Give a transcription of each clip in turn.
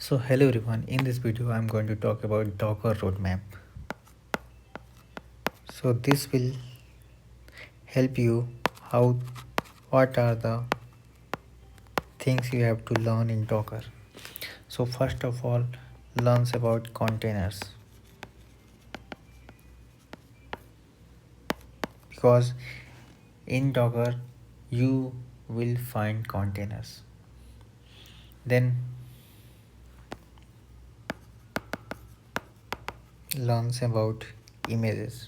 So hello everyone, in this video I'm going to talk about Docker roadmap. So this will help you how what are the things you have to learn in Docker. So first of all, learns about containers, because in Docker you will find containers. Then learns about images,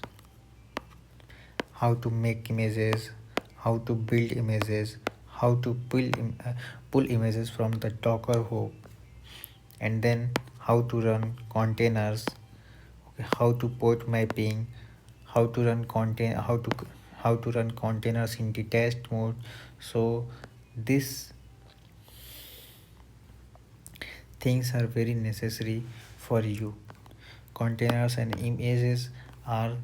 how to make images, how to build images, how to pull images from the Docker hook, and then how to run containers, okay, how to port mapping, how to run containers in the test mode. So these things are very necessary for you. Containers and images are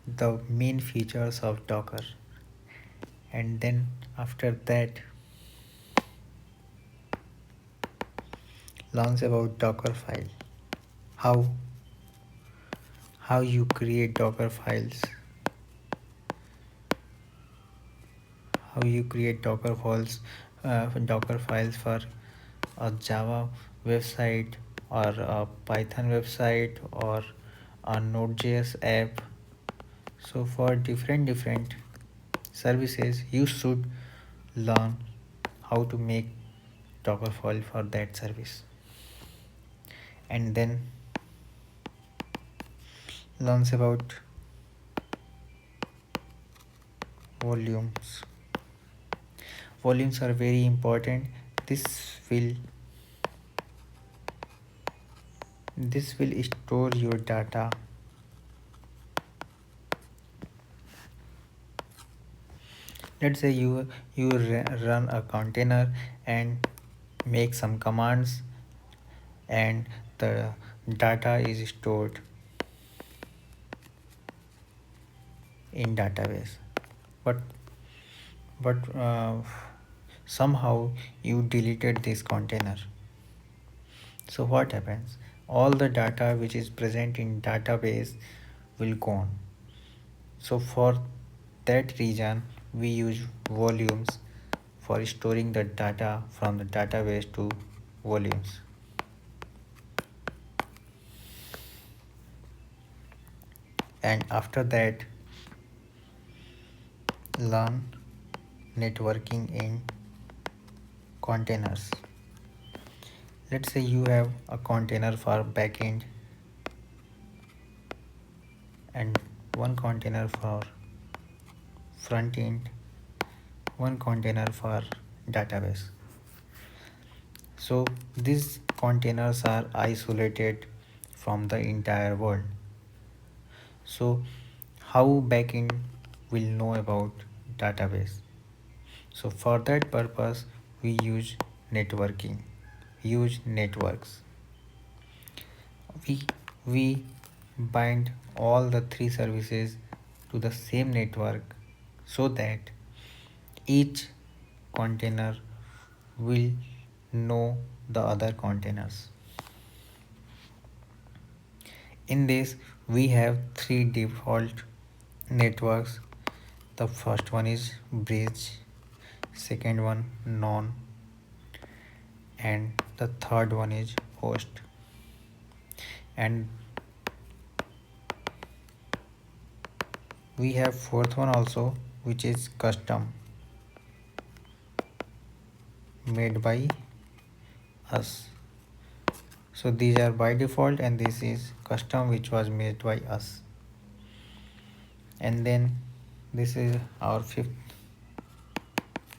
the main features of Docker. And then after that, learns about Dockerfile, how you create Docker files, how you create Docker files for a Java website or a Python website or a Node.js app. So for different services, you should learn how to make Docker file for that service. And then learns about volumes. Volumes are very important. This will store your data. Let's say you run a container and make some commands, and the data is stored in database, but somehow you deleted this container. So what happens? All the data which is present in database will gone. So for that reason we use volumes for storing the data from the database to volumes. And after that, learn networking in containers. Let's say you have a container for backend and one container for front end, one container for database. So these containers are isolated from the entire world. So how backend will know about database? So for that purpose we use networking, use networks. We bind all the three services to the same network so that each container will know the other containers. In this we have three default networks. The first one is bridge, second one non, and the third one is host. And we have fourth one also, which is custom, made by us. So these are by default and this is custom which was made by us. And then this is our fifth.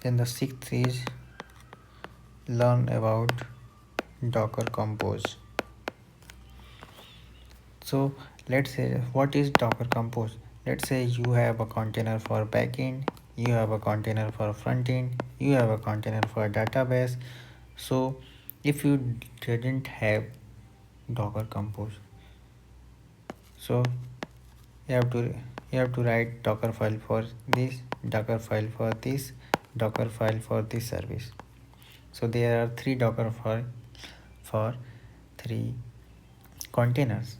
Then the sixth is learn about Docker Compose. So let's say, what is Docker Compose? Let's say you have a container for backend, you have a container for front end, you have a container for database. So if you didn't have Docker Compose, so you have to write Docker file for this, Docker file for this, Docker file for this service. So there are three Docker for three containers.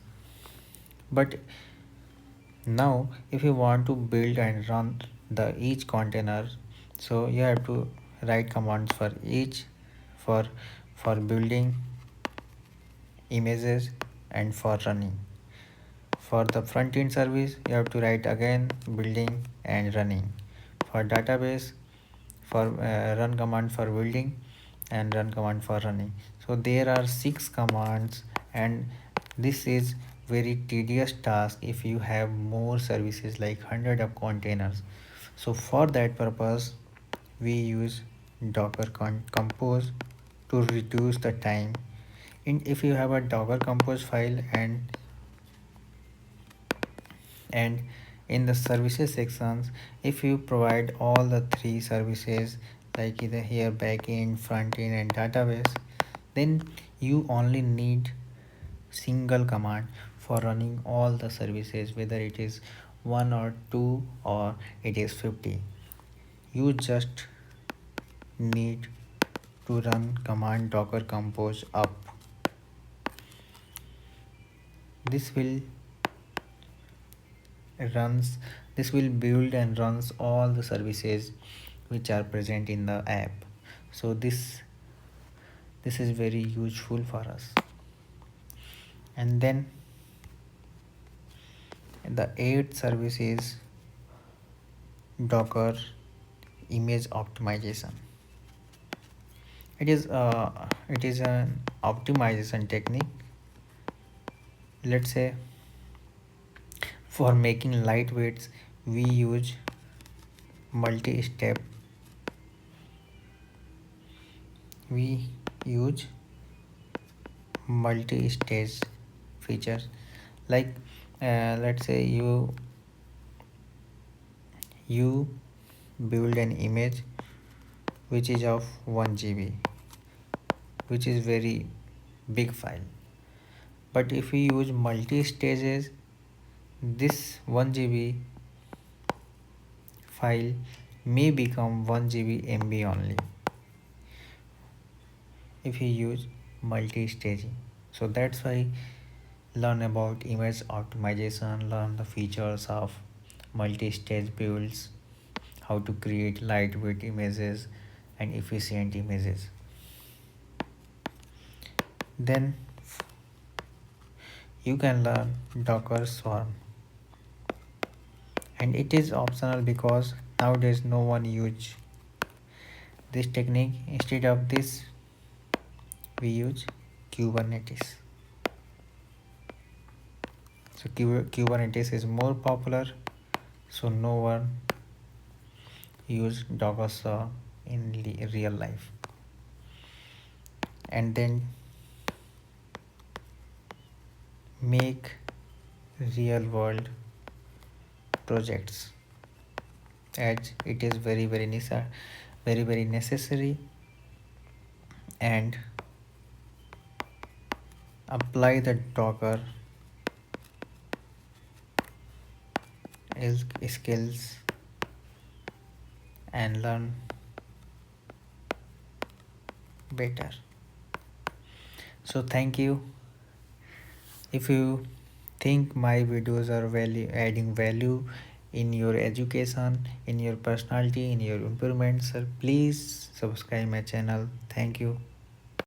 But now if you want to build and run the each container, so you have to write commands for each, for building images and for running. For the front end service, you have to write again building and running. For database, for run command for building and run command for running. So there are 6 commands, and this is very tedious task if you have more services like hundred of containers. So for that purpose, we use Docker Compose to reduce the time. And if you have a Docker Compose file, and in the services sections, if you provide all the three services like either here backend, front end and database, then you only need single command for running all the services, whether it is 1 or 2 or it is 50. You just need to run command docker compose up. This will runs this will build and runs all the services which are present in the app. So this is very useful for us. And then the eighth service is Docker image optimization. It is an optimization technique. Let's say for making lightweights, we use multi-step. We use multi-stage features. Like let's say you build an image which is of 1 GB, which is very big file. But if we use multi stages, this 1 GB file may become 1 GB MB only if you use multi-staging. So that's why learn about image optimization, learn the features of multi-stage builds, how to create lightweight images and efficient images. Then you can learn Docker Swarm, and it is optional because nowadays no one use this technique. Instead of this, we use Kubernetes. So Kubernetes is more popular, so no one use Docker Swarm in real life. And then make real world projects, as it is very necessary, and apply the Docker skills and learn better. So thank you. If you think my videos are adding value in your education, in your personality, in your improvements, sir, please subscribe my channel. Thank you.